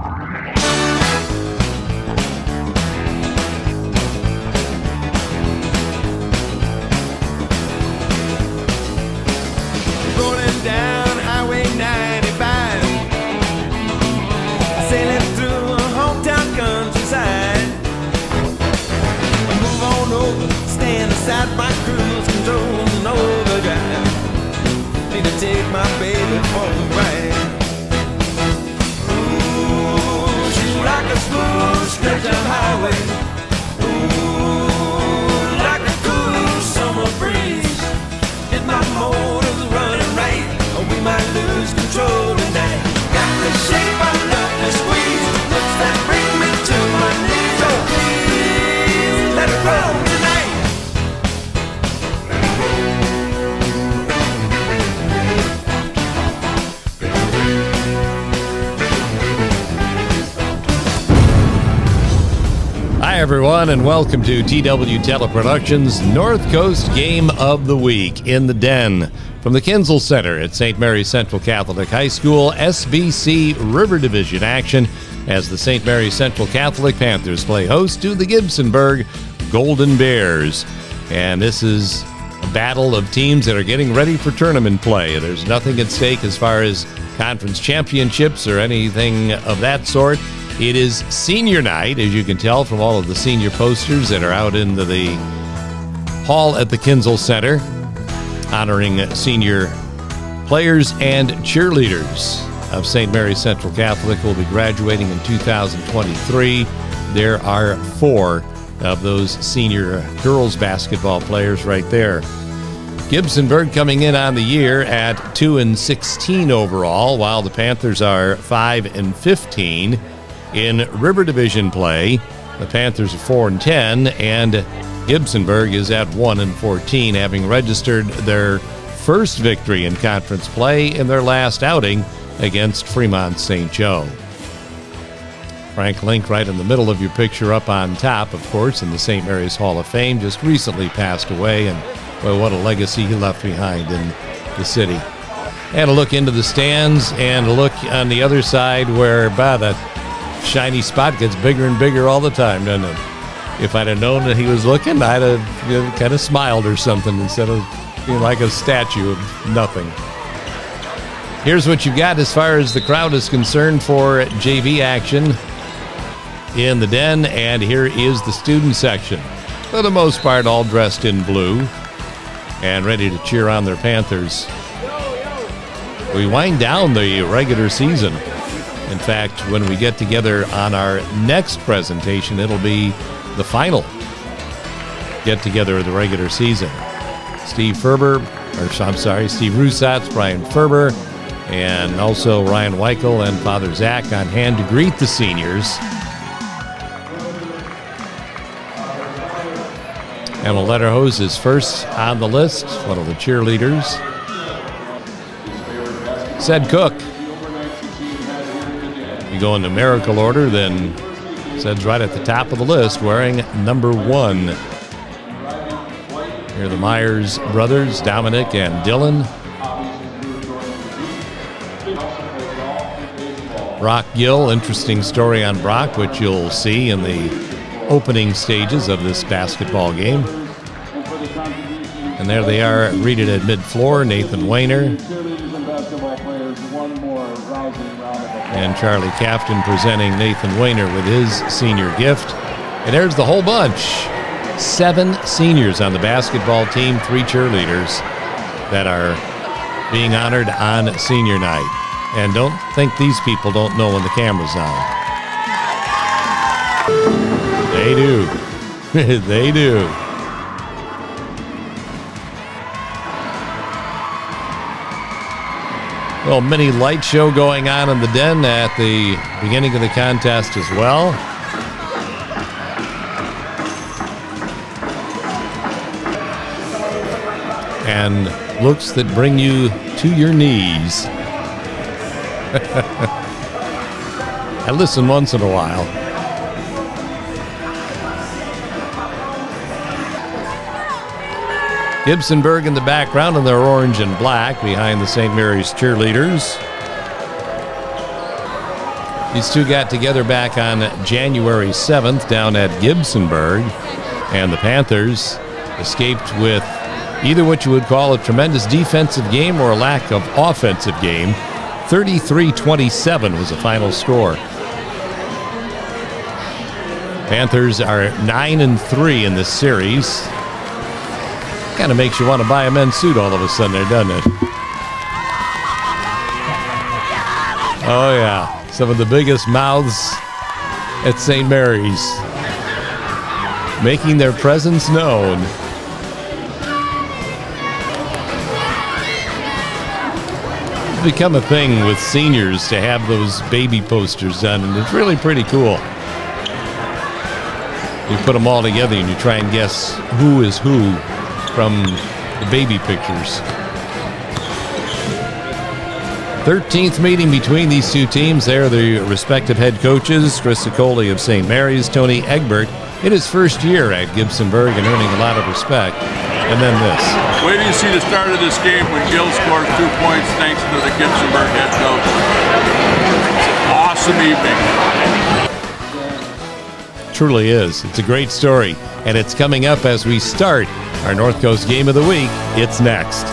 Rolling down Highway 95, sailing through a hometown countryside. Move on over, stand aside my cruise control and overdrive. Need to take my baby for a ride. Ooh, she's like a smooth stretch of highway. Ooh, like a cool summer breeze. If my motor's running right, or we might lose control tonight. Got the shape I love to squeeze, looks that bring me to my knees. So please let it roll tonight. Hi, everyone, and welcome to TW Teleproductions North Coast Game of the Week in the Den. From the Kinzel Center at St. Mary's Central Catholic High School, SBC River Division action as the St. Mary's Central Catholic Panthers play host to the Gibsonburg Golden Bears. And this is a battle of teams that are getting ready for tournament play. There's nothing at stake as far as conference championships or anything of that sort. It is senior night, as you can tell from all of the senior posters that are out into the hall at the Kinzel Center, honoring senior players and cheerleaders of St. Mary's Central Catholic who will be graduating in 2023. There are 4 of those senior girls basketball players right there. Gibsonburg coming in on the year at 2-16 overall, while the Panthers are 5-15. In River Division play, the Panthers are 4-10, and Gibsonburg is at 1-14, having registered their first victory in conference play in their last outing against Fremont St. Joe. Frank Link right in the middle of your picture up on top, of course, in the St. Mary's Hall of Fame, just recently passed away, and well, what a legacy he left behind in the city. And a look into the stands, and a look on the other side where, that shiny spot gets bigger and bigger all the time, doesn't it? If I'd have known that he was looking, I'd have kind of smiled or something instead of being like a statue of nothing. Here's what you've got as far as the crowd is concerned for JV action in the Den, and here is the student section. For the most part, all dressed in blue and ready to cheer on their Panthers. We wind down the regular season. In fact, when we get together on our next presentation, it'll be the final get-together of the regular season. Steve Rusatz, Brian Ferber, and also Ryan Weichel and Father Zach on hand to greet the seniors. Emma Letterhose is first on the list, one of the cheerleaders. Said Cook. You go in numerical order, then Sed's right at the top of the list, wearing number 1. Here are the Myers brothers, Dominic and Dylan. Brock Gill, interesting story on Brock, which you'll see in the opening stages of this basketball game. And there they are, greeted at mid-floor, Nathan Wayner and Charlie Cafton presenting Nathan Wayner with his senior gift. And there's the whole bunch. 7 seniors on the basketball team, 3 cheerleaders that are being honored on senior night. And don't think these people don't know when the camera's on. They do. They do. Well, mini light show going on in the Den at the beginning of the contest as well. And looks that bring you to your knees. I listen once in a while. Gibsonburg in the background in their orange and black behind the St. Mary's cheerleaders. These two got together back on January 7th down at Gibsonburg, and the Panthers escaped with either what you would call a tremendous defensive game or a lack of offensive game. 33-27 was the final score. Panthers are 9-3 in this series. Kind of makes you want to buy a men's suit all of a sudden there, doesn't it? Oh, yeah. Some of the biggest mouths at St. Mary's making their presence known. It's become a thing with seniors to have those baby posters done, and it's really pretty cool. You put them all together and you try and guess who is who from the baby pictures. 13th meeting between these two teams. They're the respective head coaches. Chris Sicoli of St. Mary's, Tony Egbert in his first year at Gibsonburg and earning a lot of respect. And then this. Wait till you see the start of this game when Gil scores 2 points thanks to the Gibsonburg head coach. It's an awesome evening. Truly is. It's a great story. And it's coming up as we start our North Coast Game of the Week. It's next.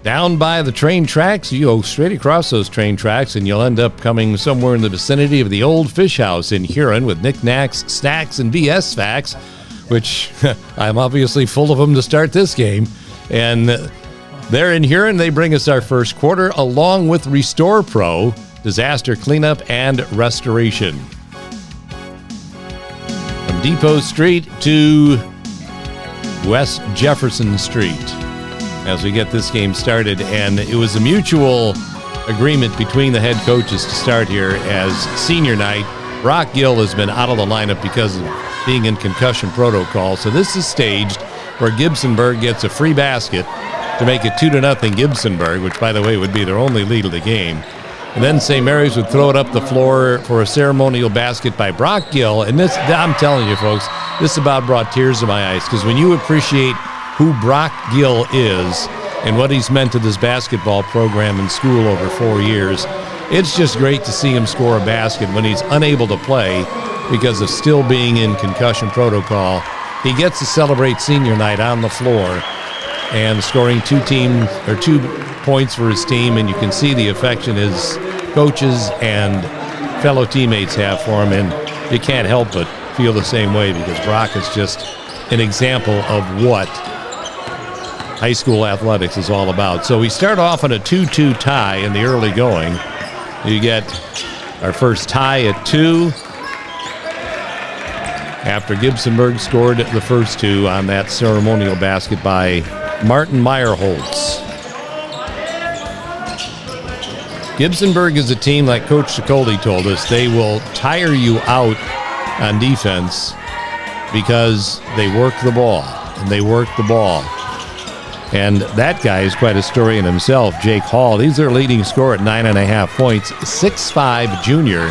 Down by the train tracks, you go straight across those train tracks and you'll end up coming somewhere in the vicinity of the old fish house in Huron with knickknacks, snacks, and BS facts, which I'm obviously full of them to start this game. And there in Huron, they bring us our first quarter along with Restore Pro, disaster cleanup and restoration. From Depot Street to West Jefferson Street as we get this game started. And it was a mutual agreement between the head coaches to start here as senior night. Brock Gill has been out of the lineup because of being in concussion protocol. So this is staged where Gibsonburg gets a free basket to make it 2-0 Gibsonburg, which, by the way, would be their only lead of the game. And then St. Mary's would throw it up the floor for a ceremonial basket by Brock Gill. And this, I'm telling you, folks, this about brought tears to my eyes, because when you appreciate who Brock Gill is and what he's meant to this basketball program in school over 4 years, it's just great to see him score a basket when he's unable to play because of still being in concussion protocol. He gets to celebrate senior night on the floor and scoring 2 points for his team, and you can see the affection his coaches and fellow teammates have for him, and you can't help but feel the same way because Brock is just an example of what high school athletics is all about. So we start off on a 2-2 tie in the early going. You get our first tie at 2 after Gibsonburg scored the first 2 on that ceremonial basket by Martin Meyerholtz. Gibsonburg is a team, like Coach Sicoli told us, they will tire you out on defense because they work the ball, and they work the ball. And that guy is quite a story in himself, Jake Hall. He's their leading scorer at 9.5 points, 6'5" junior,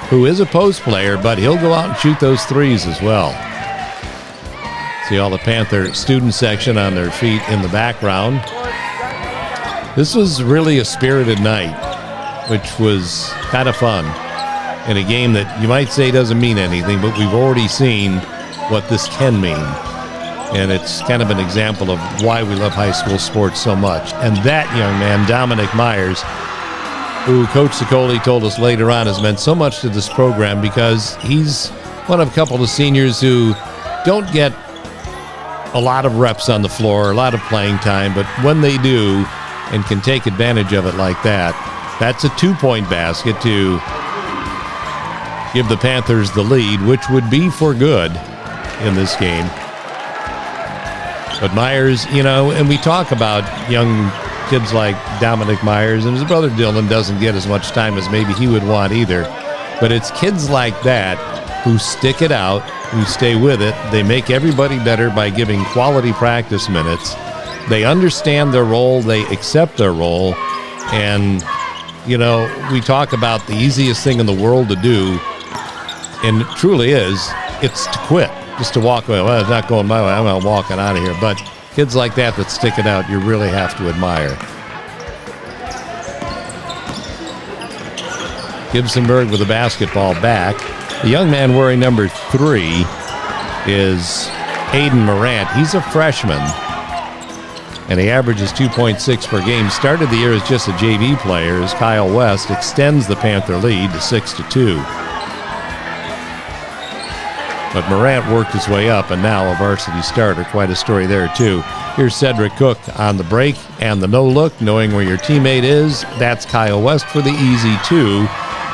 who is a post player, but he'll go out and shoot those threes as well. See all the Panther student section on their feet in the background. This was really a spirited night, which was kind of fun. In a game that you might say doesn't mean anything, but we've already seen what this can mean. And it's kind of an example of why we love high school sports so much. And that young man, Dominic Myers, who Coach Sicoli told us later on has meant so much to this program because he's one of a couple of seniors who don't get a lot of reps on the floor, a lot of playing time, but when they do and can take advantage of it like that, that's a 2-point basket to give the Panthers the lead, which would be for good in this game. But Myers, you know, and we talk about young kids like Dominic Myers, and his brother Dylan doesn't get as much time as maybe he would want either. But it's kids like that who stick it out, who stay with it. They make everybody better by giving quality practice minutes. They understand their role, they accept their role, and, you know, we talk about the easiest thing in the world to do, and it truly is, it's to quit. just to walk away. Well, it's not going my way. I'm not walking out of here. But kids like that stick it out, you really have to admire. Gibsonburg with the basketball back. The young man wearing number 3 is Aiden Morant. He's a freshman, and he averages 2.6 per game. Started the year as just a JV player as Kyle West extends the Panther lead to 6-2. But Morant worked his way up, and now a varsity starter. Quite a story there, too. Here's Cedric Cook on the break and the no-look, knowing where your teammate is. That's Kyle West for the easy 2,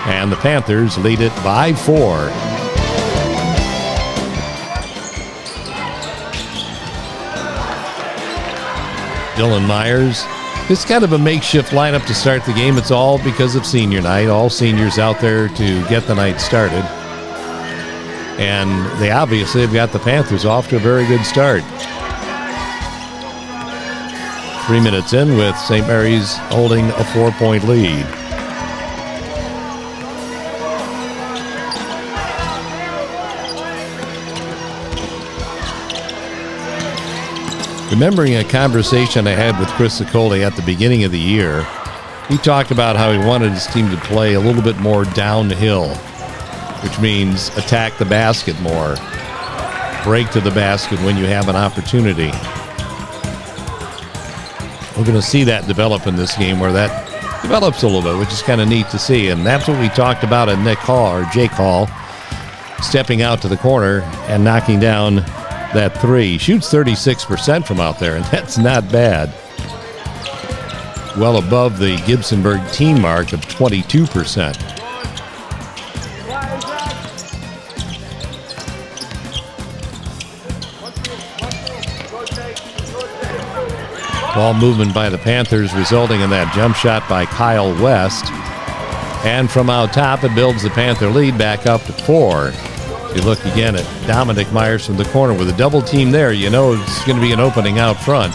and the Panthers lead it by 4. Dylan Myers. It's kind of a makeshift lineup to start the game. It's all because of senior night. All seniors out there to get the night started. And they obviously have got the Panthers off to a very good start. 3 minutes in with St. Mary's holding a 4-point lead. Remembering a conversation I had with Chris Sicoli at the beginning of the year, he talked about how he wanted his team to play a little bit more downhill, which means attack the basket more, break to the basket when you have an opportunity. We're going to see that develop in this game, where that develops a little bit, which is kind of neat to see. And that's what we talked about at Jake Hall, stepping out to the corner and knocking down that 3. Shoots 36% from out there, and that's not bad. Well above the Gibsonburg team mark of 22%. Ball movement by the Panthers resulting in that jump shot by Kyle West. And from out top, it builds the Panther lead back up to 4. You look again at Dominic Myers from the corner with a double team there. You know it's going to be an opening out front.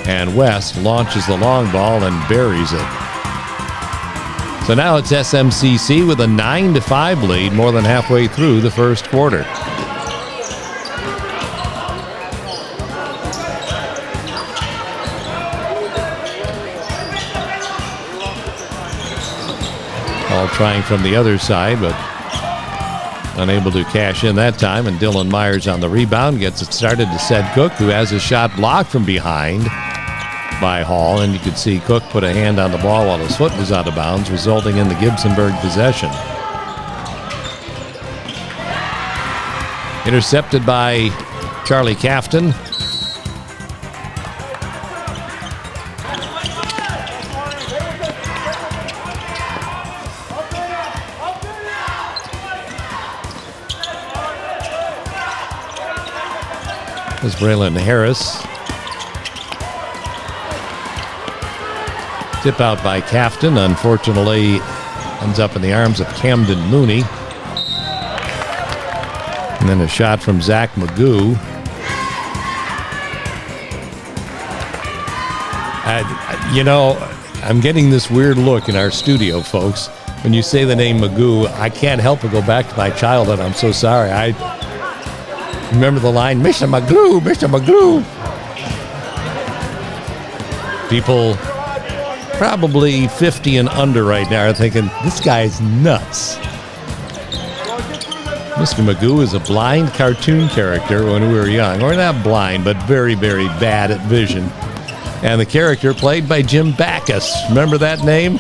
And West launches the long ball and buries it. So now it's SMCC with a 9-5 lead more than halfway through the first quarter. All trying from the other side, but unable to cash in that time, and Dylan Myers on the rebound gets it started to Ced Cook, who has a shot blocked from behind by Hall, and you could see Cook put a hand on the ball while his foot was out of bounds, resulting in the Gibsonburg possession. Intercepted by Charlie Cafton. As Braylon Harris. Tip out by Cafton. Unfortunately, ends up in the arms of Camden Mooney. And then a shot from Zach Magoo. I'm getting this weird look in our studio, folks. When you say the name Magoo, I can't help but go back to my childhood. I'm so sorry. I remember the line, Mr. Magoo, Mr. Magoo. People probably 50 and under right now are thinking, this guy's nuts. Mr. Magoo is a blind cartoon character when we were young. Or not blind, but very, very bad at vision. And the character played by Jim Backus. Remember that name?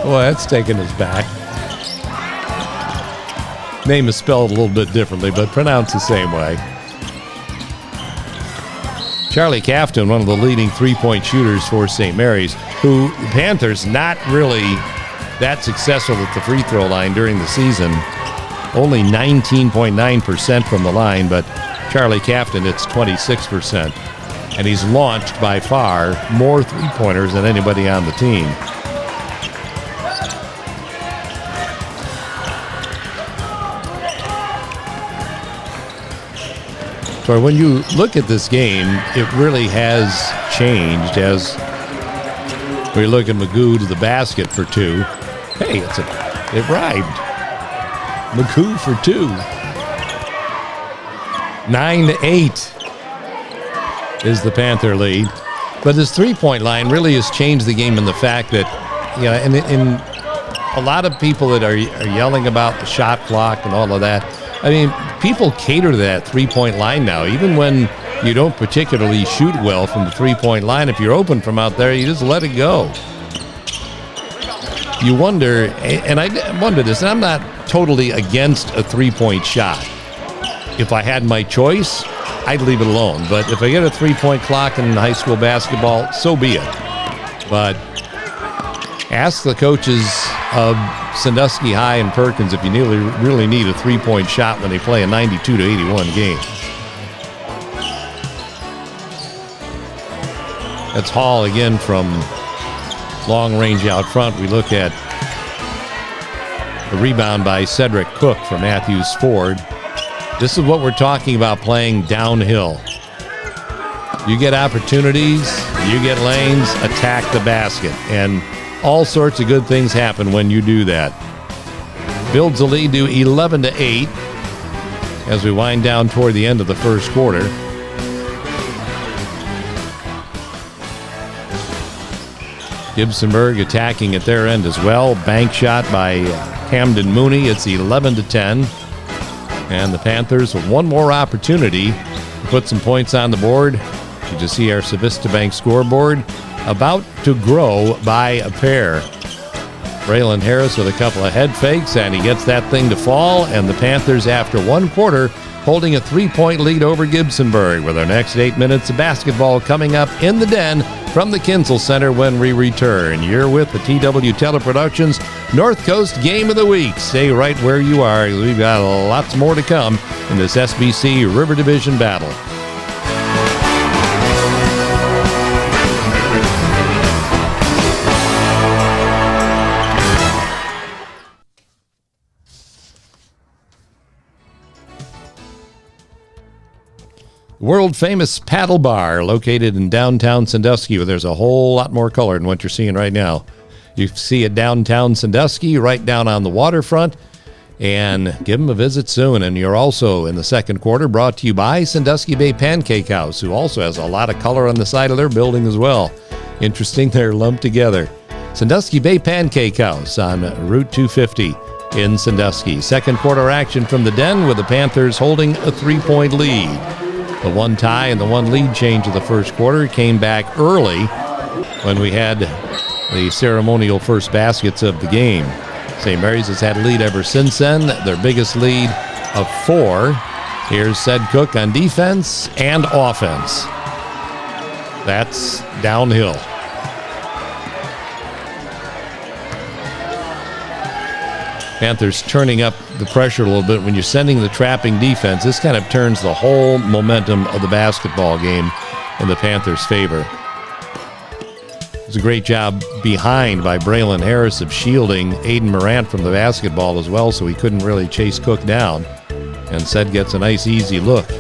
Boy, that's taking us back. Name is spelled a little bit differently, but pronounced the same way. Charlie Cafton, one of the leading three-point shooters for St. Mary's, who the Panthers not really that successful at the free throw line during the season. Only 19.9% from the line, but Charlie Cafton, it's 26%. And he's launched by far more three-pointers than anybody on the team. So when you look at this game, it really has changed as we look at Magoo to the basket for 2. Hey, it rhymed. Magoo for 2. 9-8 is the Panther lead. But his three-point line really has changed the game in the fact that, and a lot of people that are yelling about the shot clock and all of that, I mean, people cater to that three-point line now. Even when you don't particularly shoot well from the three-point line, if you're open from out there, you just let it go. You wonder, and I wonder this, and I'm not totally against a three-point shot. If I had my choice, I'd leave it alone. But if I get a three-point clock in high school basketball, so be it. But ask the coaches of Sandusky High and Perkins if you really need a three-point shot when they play a 92-81 game. That's Hall again from long range out front. We look at the rebound by Cedric Cook for Matthews Ford. This is what we're talking about, playing downhill. You get opportunities, you get lanes, attack the basket. And all sorts of good things happen when you do that. Builds the lead to 11-8 as we wind down toward the end of the first quarter. Gibsonburg attacking at their end as well. Bank shot by Hamden Mooney. It's 11-10. And the Panthers with one more opportunity to put some points on the board. You just see our Civista Bank scoreboard about to grow by a pair. Braylon Harris with a couple of head fakes, and he gets that thing to fall. And the Panthers, after one quarter, holding a 3-point lead over Gibsonburg with our next 8 minutes of basketball coming up in the Den from the Kinzel Center when we return. You're with the TW Teleproductions North Coast Game of the Week. Stay right where you are. We've got lots more to come in this SBC River Division battle. World-famous Paddle Bar located in downtown Sandusky, where there's a whole lot more color than what you're seeing right now. You see it downtown Sandusky, right down on the waterfront, and give them a visit soon. And you're also, in the second quarter, brought to you by Sandusky Bay Pancake House, who also has a lot of color on the side of their building as well. Interesting, they're lumped together. Sandusky Bay Pancake House on Route 250 in Sandusky. Second quarter action from the Den with the Panthers holding a 3-point lead. The one tie and the one lead change of the first quarter came back early when we had the ceremonial first baskets of the game. St. Mary's has had a lead ever since then, their biggest lead of 4. Here's Ced Cook on defense and offense. That's downhill. Panthers turning up the pressure a little bit. When you're sending the trapping defense, this kind of turns the whole momentum of the basketball game in the Panthers' favor. It was a great job behind by Braylon Harris of shielding Aiden Morant from the basketball as well, so he couldn't really chase Cook down. And Ced gets a nice, easy look.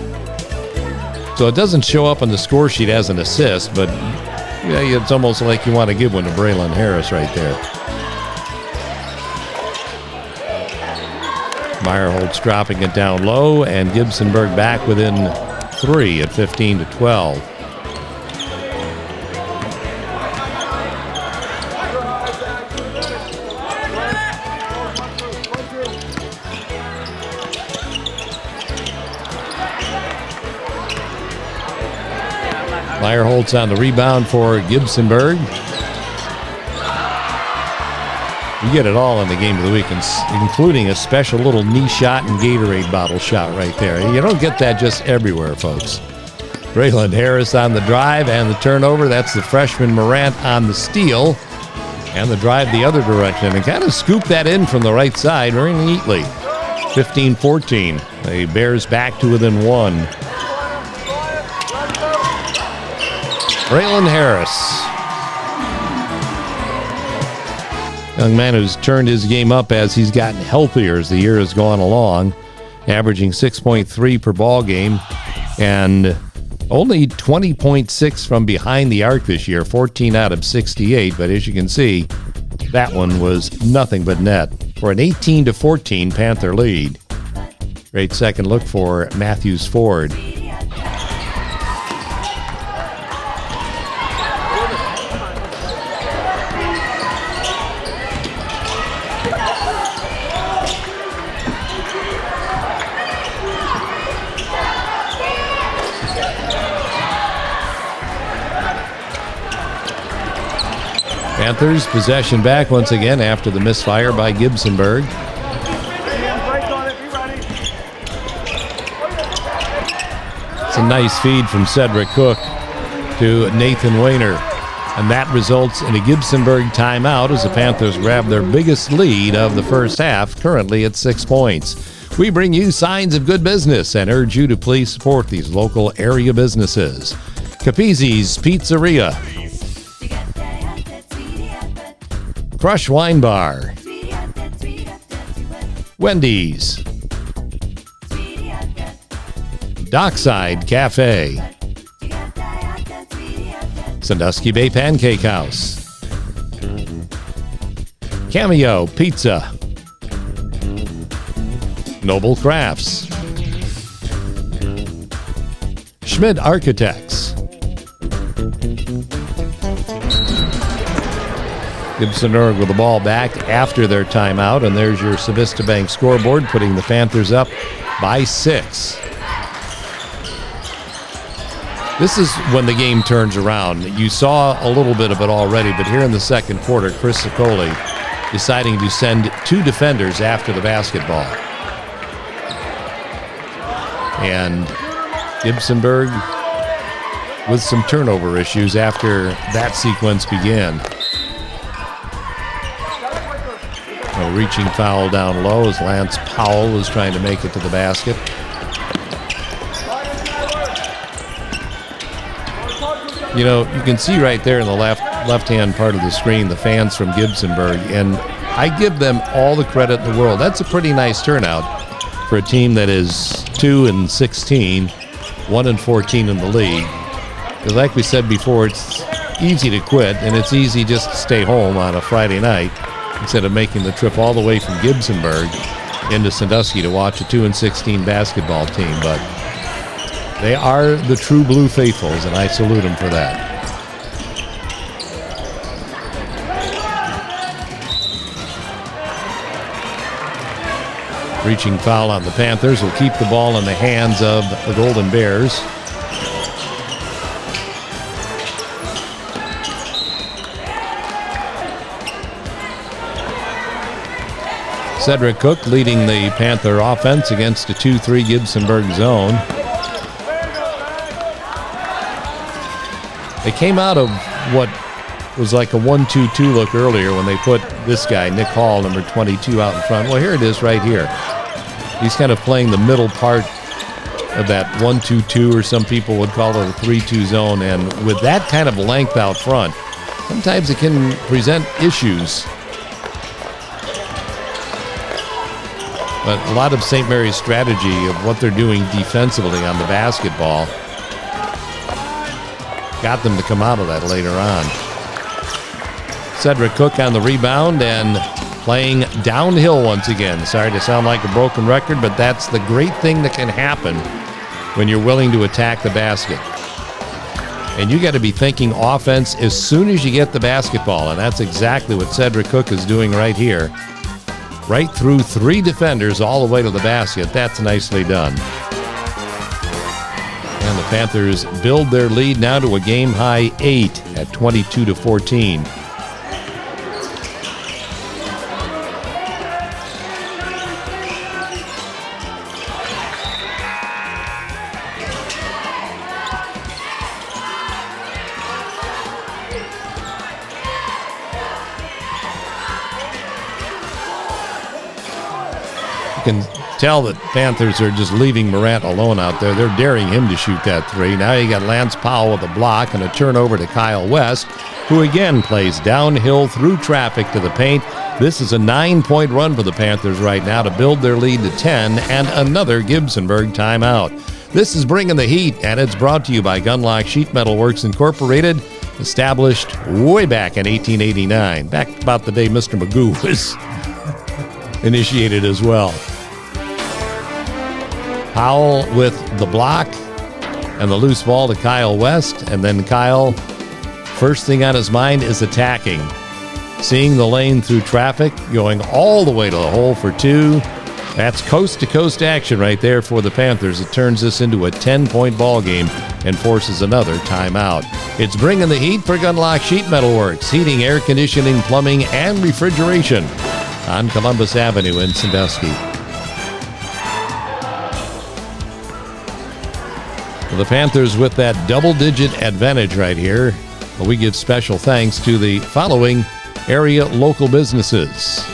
So it doesn't show up on the score sheet as an assist, but it's almost like you want to give one to Braylon Harris right there. Meyerholtz dropping it down low, and Gibsonburg back within 3 at 15-12. Meyerholtz on the rebound for Gibsonburg. You get it all in the game of the week, including a special little knee shot and Gatorade bottle shot right there. You don't get that just everywhere, folks. Braylon Harris on the drive and the turnover. That's the freshman Morant on the steal. And the drive the other direction. And kind of scoop that in from the right side very neatly. 15-14. The Bears back to within 1. Braylon Harris. Young man who's turned his game up as he's gotten healthier as the year has gone along, averaging 6.3 per ball game and only 20.6 from behind the arc this year, 14 out of 68. But as you can see, that one was nothing but net for an 18-14 Panther lead. Great second look for Matthews Ford. Panthers possession back once again after the misfire by Gibsonburg. It's a nice feed from Cedric Cook to Nathan Wayner. And that results in a Gibsonburg timeout as the Panthers grab their biggest lead of the first half, currently at 6 points. We bring you signs of good business and urge you to please support these local area businesses. Capizzi's Pizzeria, Crush Wine Bar, Wendy's, Dockside Cafe, Sandusky Bay Pancake House, Cameo Pizza, Noble Crafts, Schmidt Architects, Gibsonburg with the ball back after their timeout, and there's your Civista Bank scoreboard, putting the Panthers up by 6. This is when the game turns around. You saw a little bit of it already, but here in the second quarter, Chris Sicoli deciding to send 2 defenders after the basketball. And Gibsonburg with some turnover issues after that sequence began. A reaching foul down low as Lance Powell was trying to make it to the basket. You know, you can see right there in the left-hand part of the screen the fans from Gibsonburg, and I give them all the credit in the world. That's a pretty nice turnout for a team that is 2-16, 1-14 in the league. Because like we said before, it's easy to quit, and it's easy just to stay home on a Friday night instead of making the trip all the way from Gibsonburg into Sandusky to watch a 2-16 basketball team. But they are the true blue faithfuls, and I salute them for that. Reaching foul on the Panthers will keep the ball in the hands of the Golden Bears. Cedric Cook leading the Panther offense against a 2-3 Gibsonburg zone. They came out of what was like a 1-2-2 look earlier when they put this guy, Nick Hall, number 22, out in front. Well, here it is right here. He's kind of playing the middle part of that 1-2-2, or some people would call it a 3-2 zone. And with that kind of length out front, sometimes it can present issues. But a lot of St. Mary's strategy of what they're doing defensively on the basketball got them to come out of that later on. Cedric Cook on the rebound and playing downhill once again. Sorry to sound like a broken record, but that's the great thing that can happen when you're willing to attack the basket. And you got to be thinking offense as soon as you get the basketball, and that's exactly what Cedric Cook is doing right here. Right through 3 defenders all the way to the basket. That's nicely done. And the Panthers build their lead now to a game-high 8 at 22-14. You can tell that Panthers are just leaving Morant alone out there. They're daring him to shoot that 3. Now you got Lance Powell with a block and a turnover to Kyle West, who again plays downhill through traffic to the paint. This is a 9-point run for the Panthers right now to build their lead to 10, and another Gibsonburg timeout. This is Bringing the Heat, and it's brought to you by Gunlock Sheet Metal Works Incorporated, established way back in 1889, back about the day Mr. Magoo was initiated as well. Powell with the block and the loose ball to Kyle West. And then Kyle, first thing on his mind is attacking. Seeing the lane through traffic, going all the way to the hole for 2. That's coast-to-coast action right there for the Panthers. It turns this into a 10-point ball game and forces another timeout. It's Bringing the Heat for Gunlock Sheet Metal Works, heating, air conditioning, plumbing, and refrigeration on Columbus Avenue in Sandusky. The Panthers with that double-digit advantage right here. Well, we give special thanks to the following area local businesses.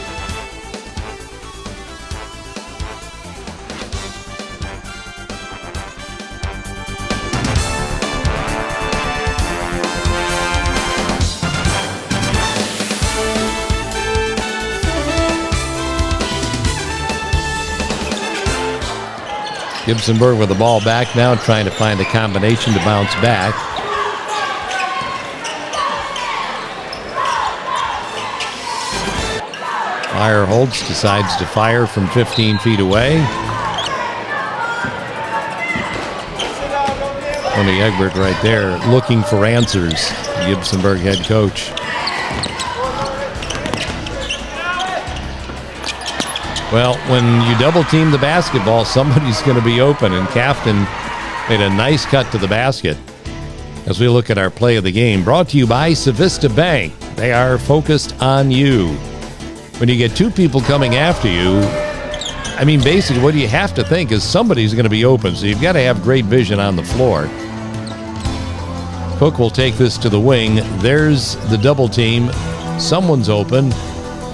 Gibsonburg with the ball back now, trying to find a combination to bounce back. Holtz decides to fire from 15 feet away. Tony Egbert right there looking for answers, Gibsonburg head coach. Well, when you double team the basketball, somebody's going to be open, and Cafton made a nice cut to the basket. As we look at our play of the game, brought to you by Civista Bank. They are focused on you. When you get 2 people coming after you, I mean, basically what you have to think is somebody's going to be open, so you've got to have great vision on the floor. Cook will take this to the wing. There's the double team. Someone's open,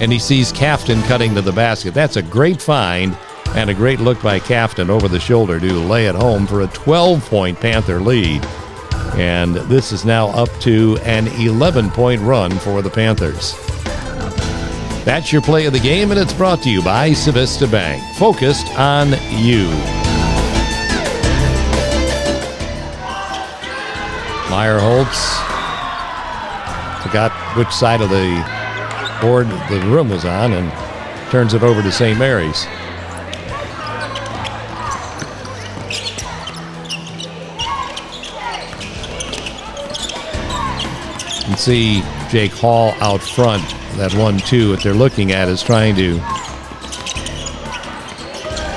and he sees Cafton cutting to the basket. That's a great find and a great look by Cafton over the shoulder to lay it home for a 12-point Panther lead. And this is now up to an 11-point run for the Panthers. That's your play of the game, and it's brought to you by Civista Bank. Focused on you. Meyer Holtz forgot which side of the board the room was on and turns it over to St. Mary's. You can see Jake Hall out front. That 1-2 that they're looking at is trying to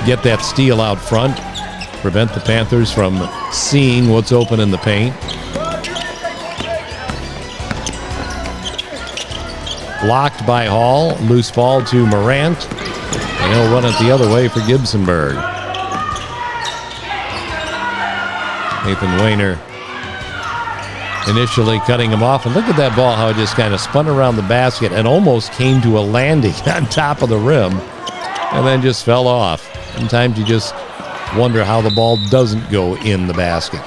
get that steal out front, prevent the Panthers from seeing what's open in the paint. Blocked by Hall, loose ball to Morant, and he'll run it the other way for Gibsonburg. Nathan Wayner initially cutting him off, and look at that ball, how it just kind of spun around the basket and almost came to a landing on top of the rim and then just fell off. Sometimes you just wonder how the ball doesn't go in the basket.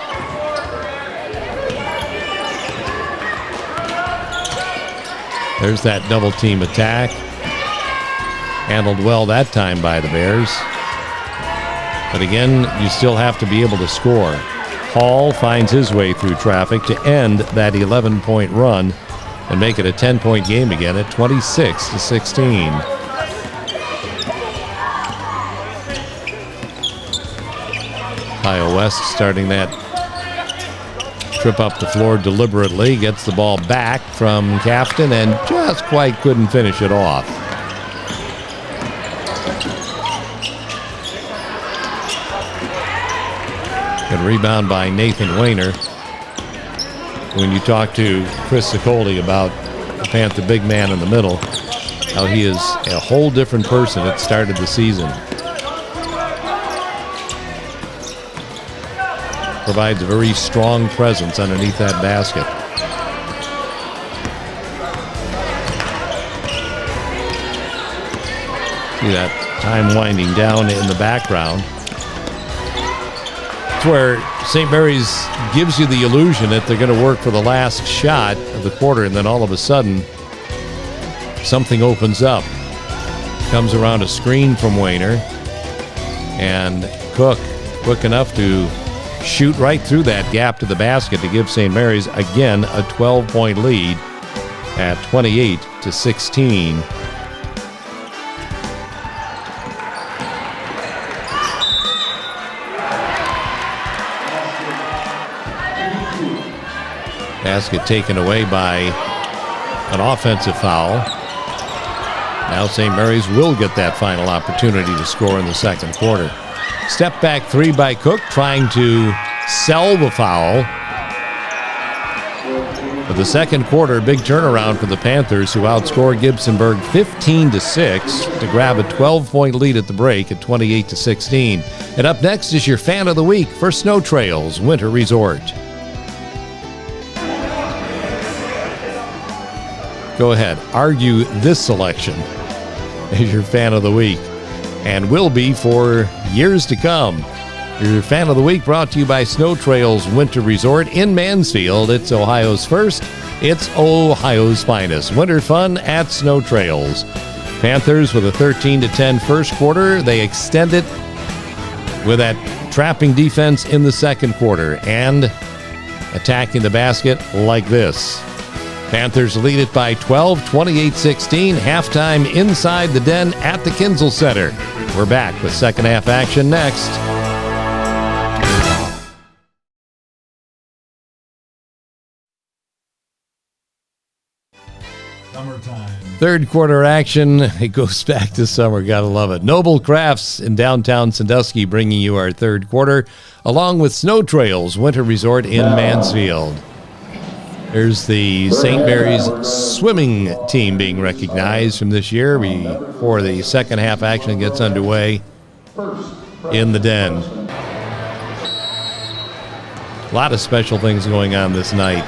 There's that double team attack. Handled well that time by the Bears. But again, you still have to be able to score. Hall finds his way through traffic to end that 11-point run and make it a 10-point game again at 26-16. Kyle West starting that trip up the floor deliberately, gets the ball back from Cafton and just quite couldn't finish it off. Good rebound by Nathan Wayner. When you talk to Chris Sicoli about the Panther big man in the middle, how he is a whole different person at the start of the season. Provides a very strong presence underneath that basket. See that time winding down in the background. It's where St. Mary's gives you the illusion that they're going to work for the last shot of the quarter, and then all of a sudden something opens up. Comes around a screen from Wayner, and Cook quick enough to shoot right through that gap to the basket to give St. Mary's again a 12-point lead at 28-16. Basket taken away by an offensive foul. Now St. Mary's will get that final opportunity to score in the second quarter. Step back three by Cook, trying to sell the foul. But the second quarter, big turnaround for the Panthers, who outscore Gibsonburg 15-6 to grab a 12-point lead at the break at 28-16. And up next is your fan of the week for Snow Trails Winter Resort. Go ahead, argue this selection as your fan of the week, and will be for years to come. Your fan of the week brought to you by Snow Trails Winter Resort in Mansfield. It's Ohio's first. It's Ohio's finest. Winter fun at Snow Trails. Panthers with a 13-10 first quarter. They extend it with that trapping defense in the second quarter and attacking the basket like this. Panthers lead it by 12, 28-16. Halftime inside the Den at the Kinzel Center. We're back with second half action next. Third quarter action, it goes back to summer, gotta love it. Noble Crafts in downtown Sandusky bringing you our third quarter, along with Snow Trails Winter Resort in Mansfield. There's the St. Mary's swimming team being recognized from this year before the second half action gets underway in the Den. A lot of special things going on this night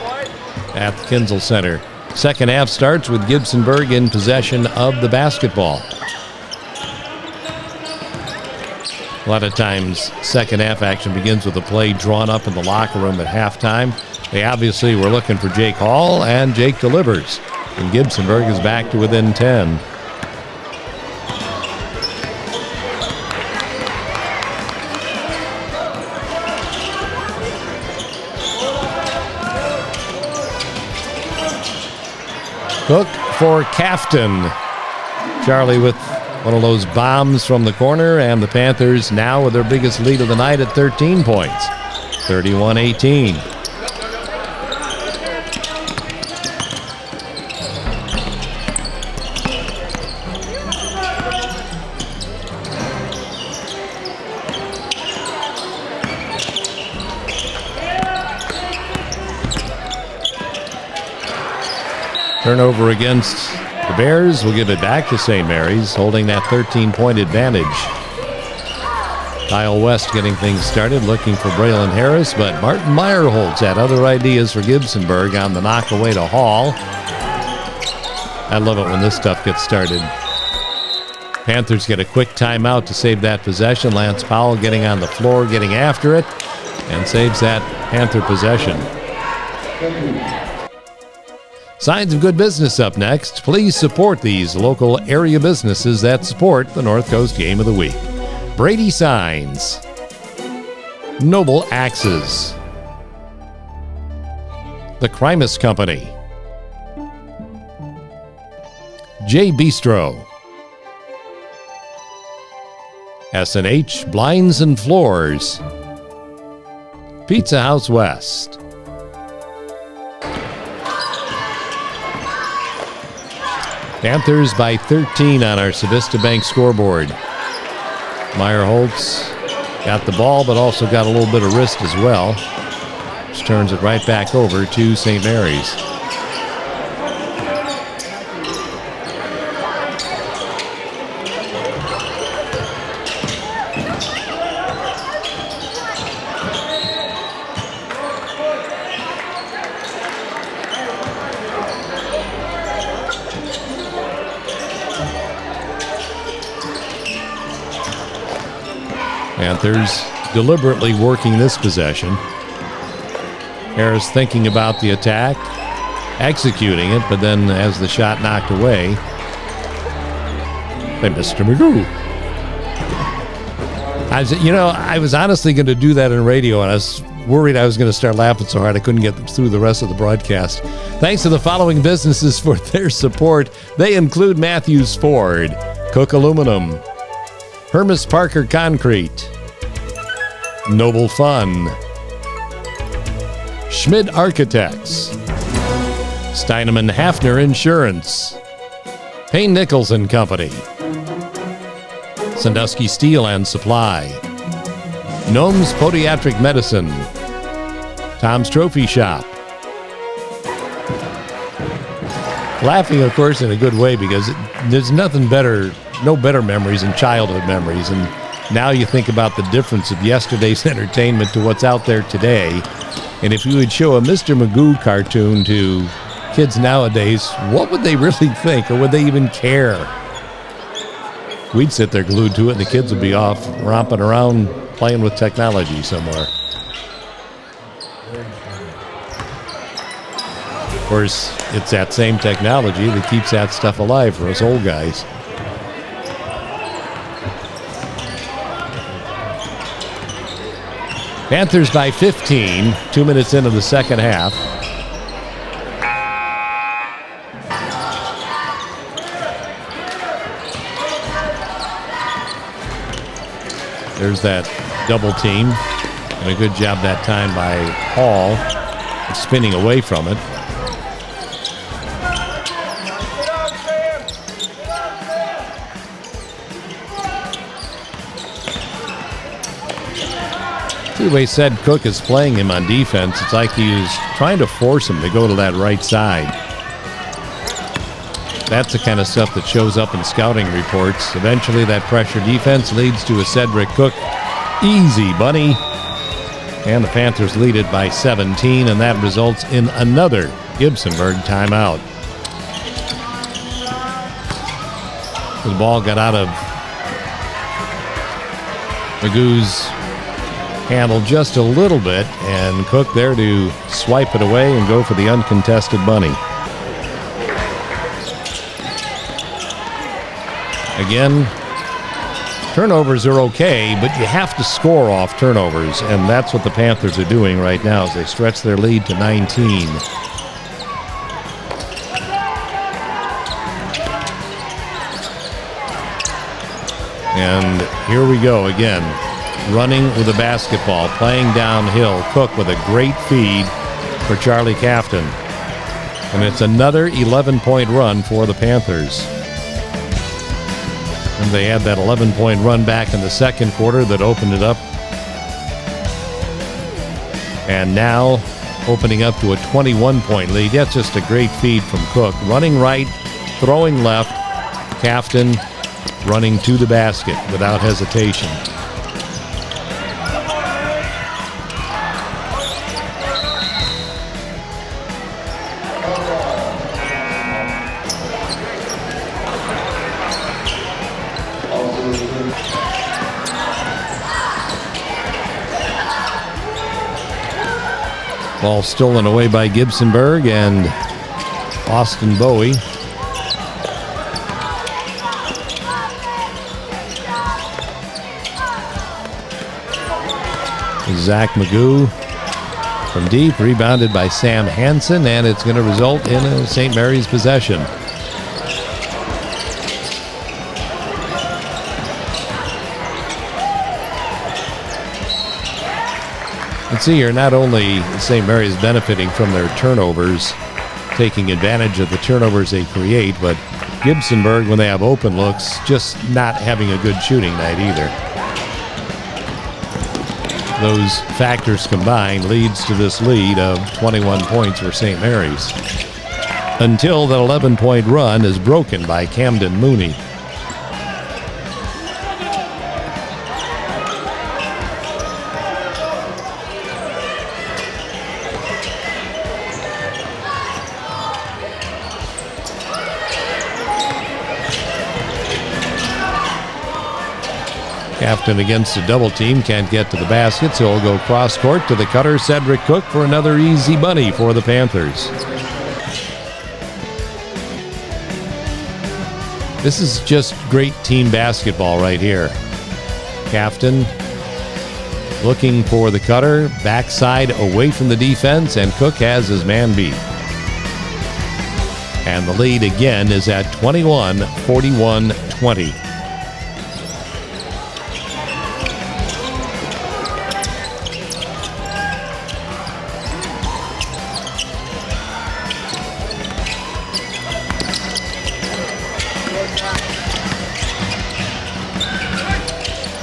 at the Kinzel Center. Second half starts with Gibsonburg in possession of the basketball. A lot of times, second half action begins with a play drawn up in the locker room at halftime. They obviously were looking for Jake Hall, and Jake delivers. And Gibsonburg is back to within 10. Cook for Cafton. Charlie with one of those bombs from the corner, and the Panthers now with their biggest lead of the night at 13 points, 31-18. Turnover against the Bears will give it back to St. Mary's, holding that 13-point advantage. Kyle West getting things started, looking for Braylon Harris, but Martin Meyerholtz had other ideas for Gibsonburg on the knockaway to Hall. I love it when this stuff gets started. Panthers get a quick timeout to save that possession. Lance Powell getting on the floor, getting after it, and saves that Panther possession. Signs of good business up next. Please support these local area businesses that support the North Coast Game of the Week. Brady Signs, Noble Axes, The Crimus Company, J Bistro, S&H Blinds and Floors, Pizza House West, Panthers by 13 on our Civista Bank scoreboard. Meyerholtz got the ball, but also got a little bit of wrist as well, which turns it right back over to St. Mary's. Panthers deliberately working this possession. Harris thinking about the attack, executing it, but then as the shot knocked away by Mr. Magoo. I was honestly going to do that on radio, and I was worried I was going to start laughing so hard I couldn't get through the rest of the broadcast. Thanks to the following businesses for their support. They include Matthews Ford, Cook Aluminum, Hermes Parker Concrete, Noble Fun, Schmid Architects, Steinemann Hafner Insurance, Payne Nichols and Company, Sandusky Steel and Supply, Gnome's Podiatric Medicine, Tom's Trophy Shop. Laughing, of course, in a good way, because there's nothing better, no better memories than childhood memories. And now you think about the difference of yesterday's entertainment to what's out there today. And if you would show a Mr. Magoo cartoon to kids nowadays, what would they really think, or would they even care? We'd sit there glued to it, and the kids would be off romping around playing with technology somewhere. Of course, it's that same technology that keeps that stuff alive for us old guys. Panthers by 15, 2 minutes into the second half. There's that double team, and a good job that time by Hall, spinning away from it. See the way Ced Cook is playing him on defense. It's like he was trying to force him to go to that right side. That's the kind of stuff that shows up in scouting reports. Eventually, that pressure defense leads to a Cedric Cook easy bunny. And the Panthers lead it by 17, and that results in another Gibsonburg timeout. The ball got out of Magoo's handle just a little bit, and Cook there to swipe it away and go for the uncontested bunny. Again, turnovers are okay, but you have to score off turnovers, and that's what the Panthers are doing right now as they stretch their lead to 19. And here we go again. Running with the basketball, playing downhill. Cook with a great feed for Charlie Cafton. And it's another 11-point run for the Panthers. And they had that 11-point run back in the second quarter that opened it up. And now opening up to a 21-point lead. That's just a great feed from Cook. Running right, throwing left. Cafton running to the basket without hesitation. Ball stolen away by Gibsonburg and Austin Bowie. Zach Magoo from deep, rebounded by Sam Hansen, and it's going to result in a St. Mary's possession. Let's see here, not only St. Mary's benefiting from their turnovers, taking advantage of the turnovers they create, but Gibsonburg, when they have open looks, just not having a good shooting night either. Those factors combined leads to this lead of 21 points for St. Mary's. Until that 11-point run is broken by Camden Mooney. Cafton against a double team, can't get to the basket, so he'll go cross court to the cutter, Cedric Cook, for another easy bunny for the Panthers. This is just great team basketball right here. Cafton looking for the cutter, backside away from the defense, and Cook has his man beat. And the lead again is at 21, 41-20.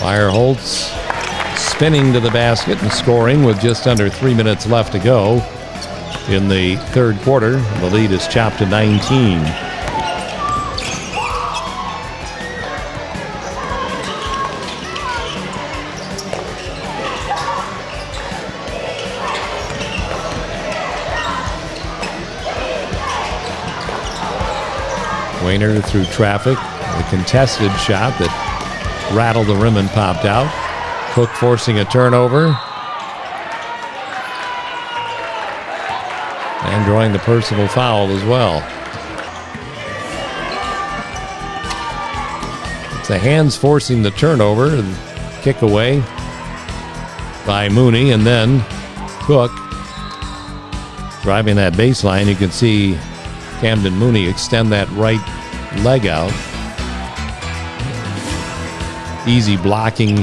Meyerholtz spinning to the basket and scoring with just under 3 minutes left to go in the third quarter. The lead is chopped to 19. Wayner through traffic. A contested shot that rattled the rim and popped out. Cook forcing a turnover. And drawing the personal foul as well. It's the hands forcing the turnover. And kick away by Mooney. And then Cook driving that baseline. You can see Camden Mooney extend that right leg out. Easy blocking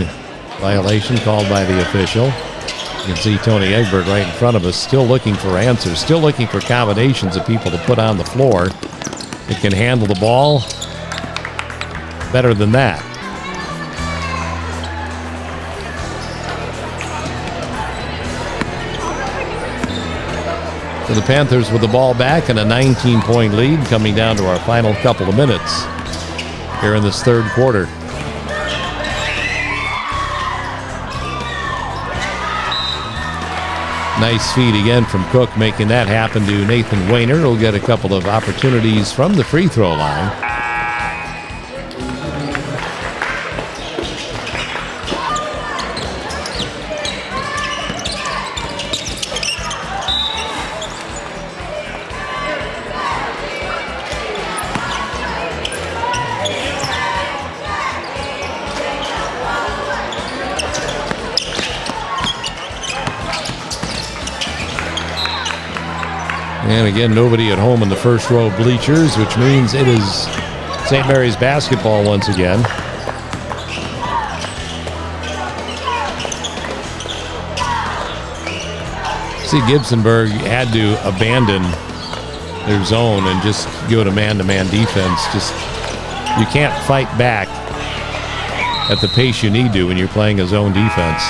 violation called by the official. You can see Tony Egbert right in front of us, still looking for answers, still looking for combinations of people to put on the floor that can handle the ball better than that. So the Panthers with the ball back and a 19-point lead coming down to our final couple of minutes here in this third quarter. Nice feed again from Cook, making that happen to Nathan Wayner. He'll get a couple of opportunities from the free throw line. And again, nobody at home in the first row bleachers, which means it is St. Mary's basketball once again. See, Gibsonburg had to abandon their zone and just go to man-to-man defense. Just, you can't fight back at the pace you need to when you're playing a zone defense.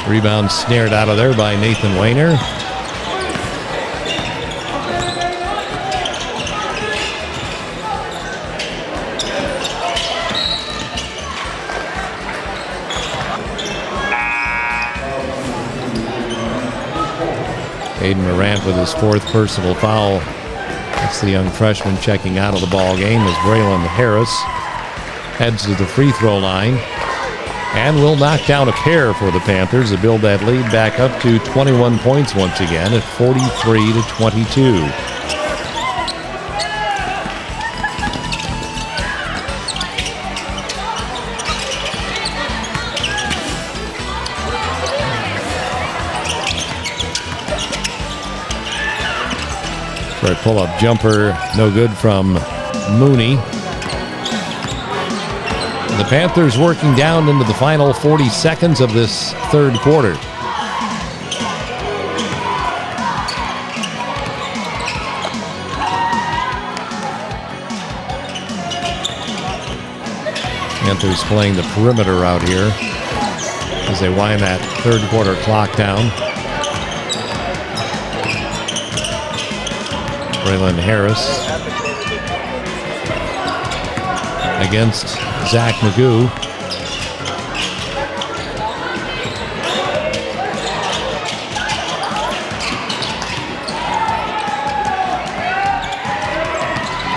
Rebound snared out of there by Nathan Wayner. Aiden Morant with his fourth personal foul. That's the young freshman checking out of the ball game as Braylon Harris heads to the free throw line. And will knock down a pair for the Panthers to build that lead back up to 21 points once again at 43-22. For a pull-up jumper, no good from Mooney. The Panthers working down into the final 40 seconds of this third quarter. Panthers playing the perimeter out here as they wind that third quarter clock down. Braylon Harris against Zach Magoo.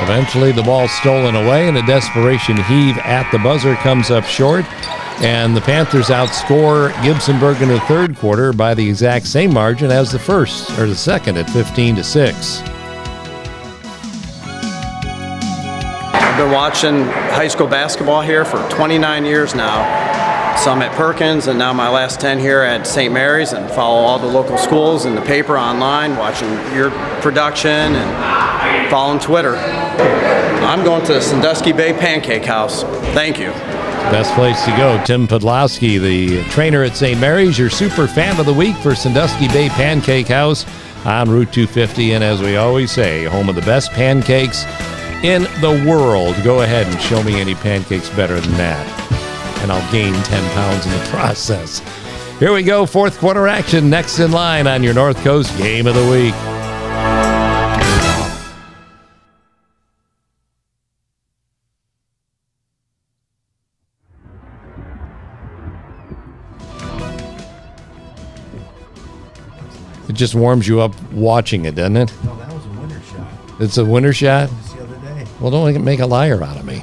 Eventually the ball stolen away and a desperation heave at the buzzer comes up short. And the Panthers outscore Gibsonburg in the third quarter by the exact same margin as the first, or the second, at 15-6. I've been watching high school basketball here for 29 years now. Some at Perkins and now my last 10 here at St. Mary's, and follow all the local schools in the paper, online, watching your production and following Twitter. I'm going to the Sandusky Bay Pancake House. Thank you. Best place to go. Tim Podlowski, the trainer at St. Mary's, your super fan of the week for Sandusky Bay Pancake House on Route 250. And as we always say, home of the best pancakes in the world. Go ahead and show me any pancakes better than that, and I'll gain 10 pounds in the process. Here we go, fourth quarter action next in line on your North Coast Game of the Week. It just warms you up watching it, doesn't it? No, that was a winter shot. It's a winter shot? Just the other day. Well, don't make a liar out of me.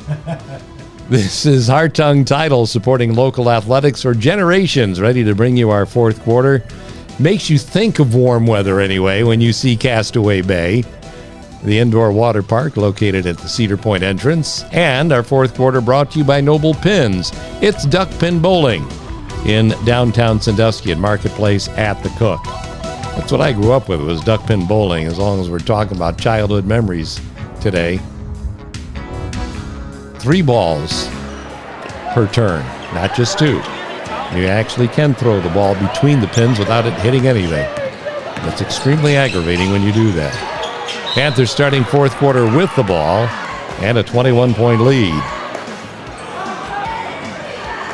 This is Heart Tongue Title, supporting local athletics for generations, ready to bring you our fourth quarter. Makes you think of warm weather anyway when you see Castaway Bay, the indoor water park located at the Cedar Point entrance. And our fourth quarter brought to you by Noble Pins. It's Duck Pin Bowling in downtown Sandusky at Marketplace at the Cook. That's what I grew up with, was duck pin bowling, as long as we're talking about childhood memories today. 3 balls per turn, not just 2. You actually can throw the ball between the pins without it hitting anything. It's extremely aggravating when you do that. Panthers starting fourth quarter with the ball and a 21-point lead.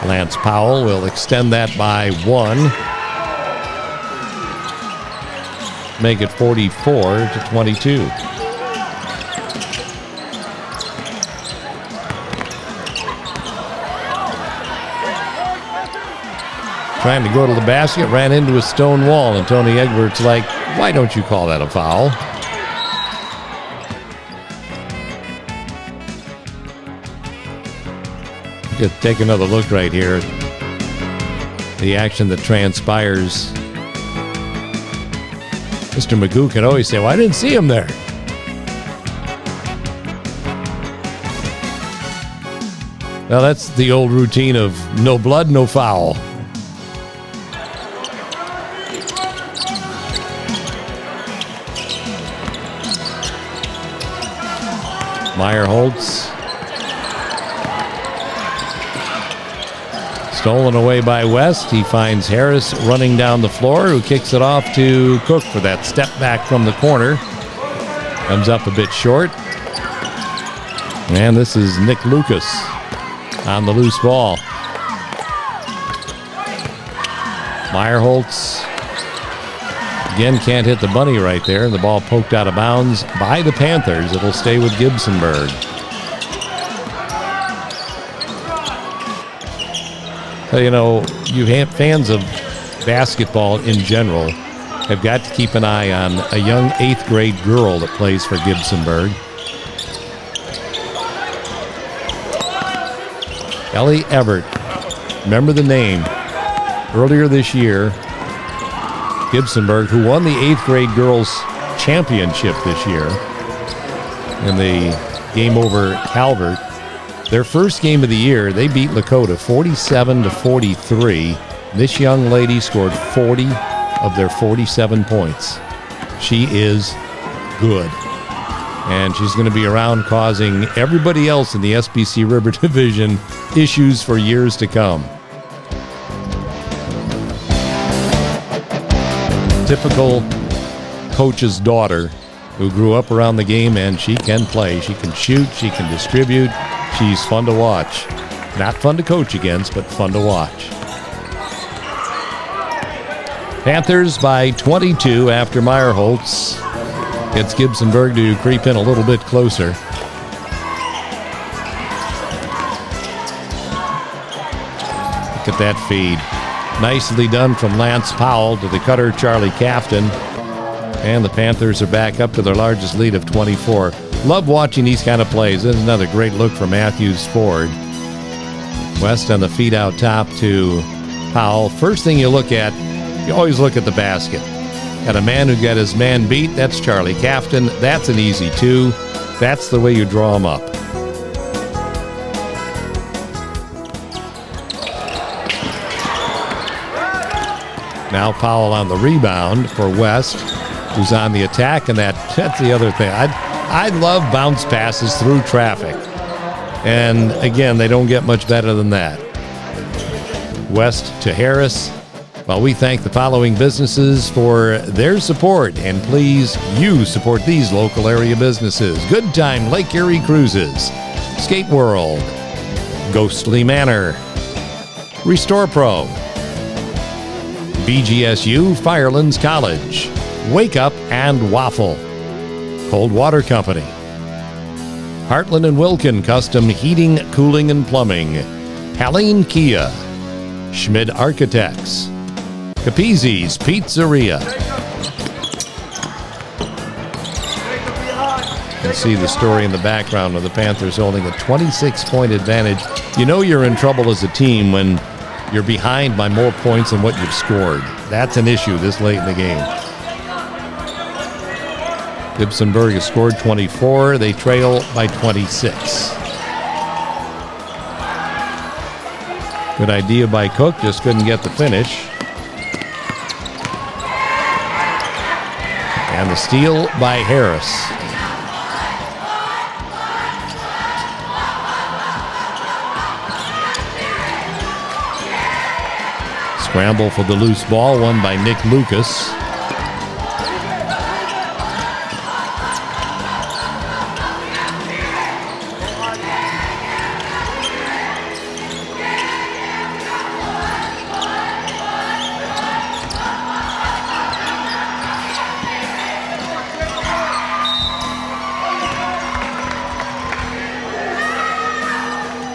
Lance Powell will extend that by 1. Make it 44-22. Trying to go to the basket, ran into a stone wall, and Tony Egbert's like, why don't you call that a foul? Just take another look right here. The action that transpires. Mr. Magoo can always say, well, I didn't see him there. Well, that's the old routine of no blood, no foul. Meyer Holtz. Stolen away by West. He finds Harris running down the floor, who kicks it off to Cook for that step back from the corner. Comes up a bit short. And this is Nick Lucas on the loose ball. Meyerholtz again can't hit the bunny right there. The ball poked out of bounds by the Panthers. It'll stay with Gibsonburg. You know, you fans of basketball in general have got to keep an eye on a young 8th grade girl that plays for Gibsonburg. Ellie Everett. Remember the name. Earlier this year, Gibsonburg, who won the 8th grade girls championship this year in the game over Calvert. Their first game of the year, they beat Lakota 47-43. This young lady scored 40 of their 47 points. She is good. And she's going to be around causing everybody else in the SBC River Division issues for years to come. Typical coach's daughter who grew up around the game, and she can play. She can shoot. She can distribute. She's fun to watch. Not fun to coach against, but fun to watch. Panthers by 22 after Meyerholtz gets Gibsonburg to creep in a little bit closer. Look at that feed. Nicely done from Lance Powell to the cutter, Charlie Cafton. And the Panthers are back up to their largest lead of 24. Love watching these kind of plays. This is another great look for Matthews Ford. West on the feed out top to Powell. First thing you look at, you always look at the basket. Got a man who got his man beat. That's Charlie Cafton. That's an easy 2. That's the way you draw him up. Now Powell on the rebound for West, who's on the attack, and that's the other thing. I love bounce passes through traffic. And again, they don't get much better than that. West to Harris. Well, we thank the following businesses for their support, and please, you support these local area businesses. Good Time Lake Erie Cruises, Skate World, Ghostly Manor, Restore Pro, BGSU Firelands College, Wake Up and Waffle, Cold Water Company, Heartland and Wilkin Custom Heating, Cooling and Plumbing, Helene Kia, Schmid Architects, Capizzi's Pizzeria. You can see the story in the background of the Panthers holding a 26-point advantage. You know you're in trouble as a team when you're behind by more points than what you've scored. That's an issue this late in the game. Gibsonburg has scored 24. They trail by 26. Good idea by Cook, just couldn't get the finish. And the steal by Harris. Scramble for the loose ball, won by Nick Lucas.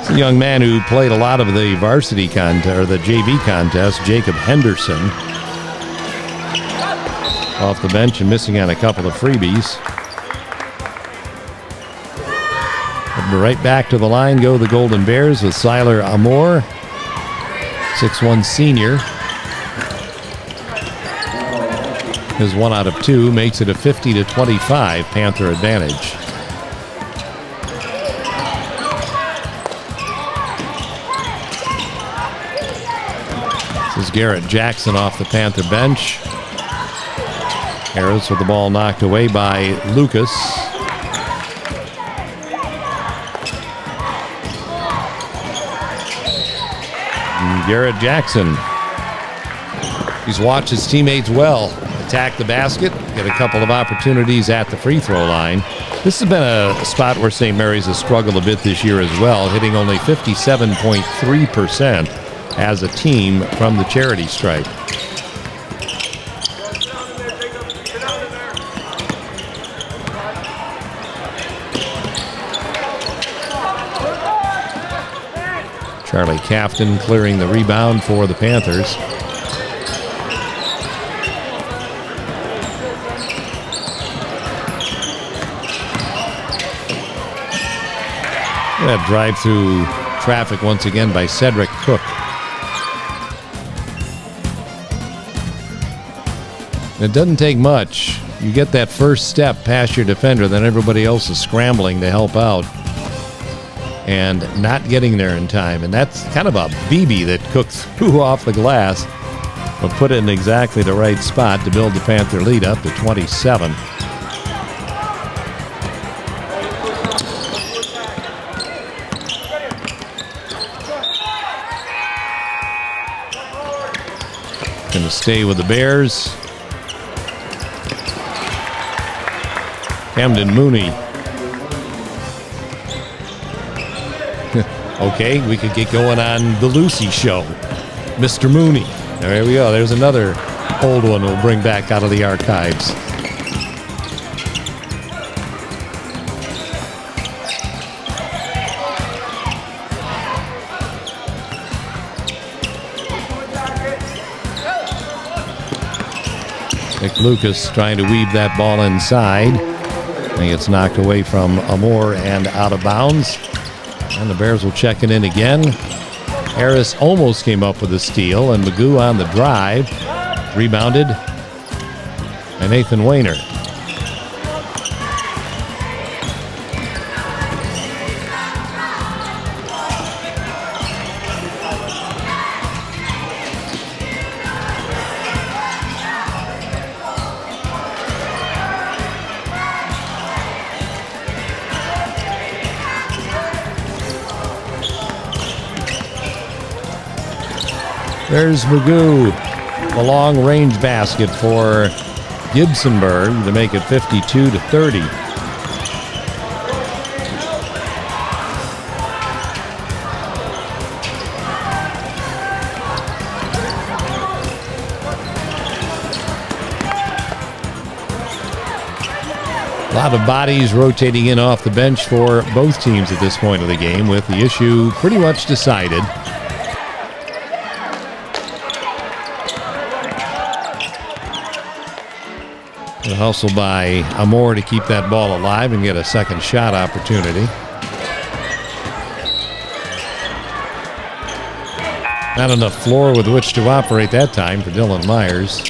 A young man who played a lot of the varsity contest, or the JV contest, Jacob Henderson. Off the bench and missing on a couple of freebies. But right back to the line go the Golden Bears with Siler Amor, 6'1" senior. His 1 out of 2 makes it a 50-25 Panther advantage. This is Garrett Jackson off the Panther bench. Harris with the ball knocked away by Lucas. And Garrett Jackson. He's watched his teammates well attack the basket, get a couple of opportunities at the free throw line. This has been a spot where St. Mary's has struggled a bit this year as well, hitting only 57.3% as a team from the charity stripe. Charlie Cafton clearing the rebound for the Panthers. That drive through traffic once again by Cedric Cook. It doesn't take much. You get that first step past your defender, then everybody else is scrambling to help out and not getting there in time. And that's kind of a BB that Cook threw off the glass, but put it in exactly the right spot to build the Panther lead up to 27. Going to stay with the Bears. Camden Mooney. Okay, we could get going on the Lucy show. Mr. Mooney. There we go. There's another old one we'll bring back out of the archives. Nick Lucas trying to weave that ball inside. I think it's knocked away from Amor and out of bounds. And the Bears will check it in again. Harris almost came up with a steal, and Magoo on the drive. Rebounded by Nathan Wayner. There's Magoo, the long-range basket for Gibsonburg to make it 52-30. A lot of bodies rotating in off the bench for both teams at this point of the game, with the issue pretty much decided. A hustle by Amore to keep that ball alive and get a second shot opportunity. Not enough floor with which to operate that time for Dylan Myers.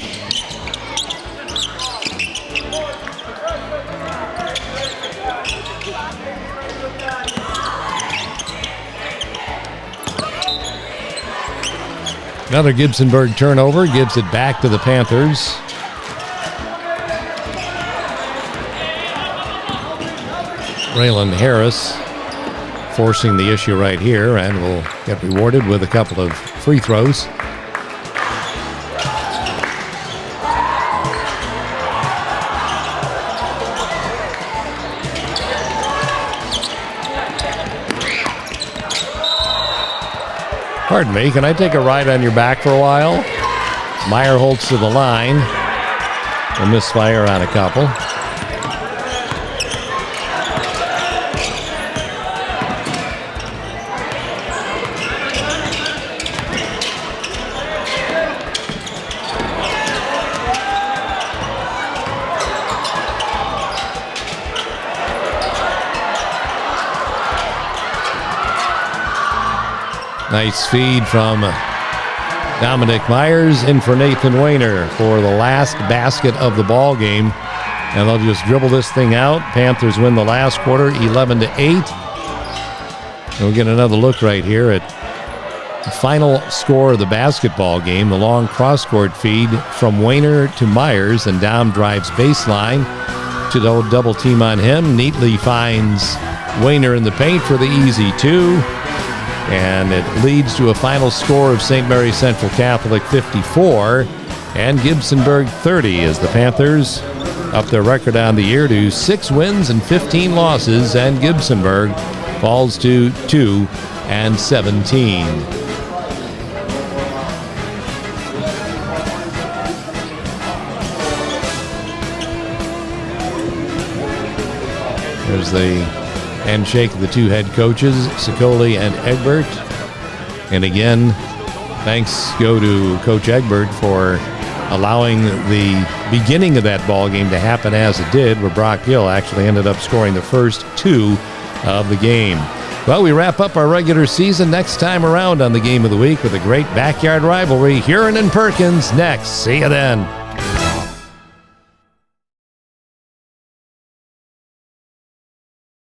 Another Gibsonburg turnover gives it back to the Panthers. Raylan Harris forcing the issue right here and will get rewarded with a couple of free throws. Pardon me, can I take a ride on your back for a while? Meyer holds to the line. A misfire on a couple. Nice feed from Dominic Myers in for Nathan Wayner for the last basket of the ball game. And they'll just dribble this thing out. Panthers win the last quarter 11-8. We'll get another look right here at the final score of the basketball game. The long cross-court feed from Wayner to Myers, and Dom drives baseline to the double team on him. Neatly finds Wayner in the paint for the easy two. And it leads to a final score of St. Mary Central Catholic 54 and Gibsonburg 30 as the Panthers up their record on the year to 6 wins and 15 losses, and Gibsonburg falls to 2-17. There's the handshake of the two head coaches, Sicoli and Egbert. And again, thanks go to Coach Egbert for allowing the beginning of that ball game to happen as it did, where Brock Gill actually ended up scoring the first 2 of the game. Well, we wrap up our regular season next time around on the Game of the Week with a great backyard rivalry, Huron and Perkins next. See you then.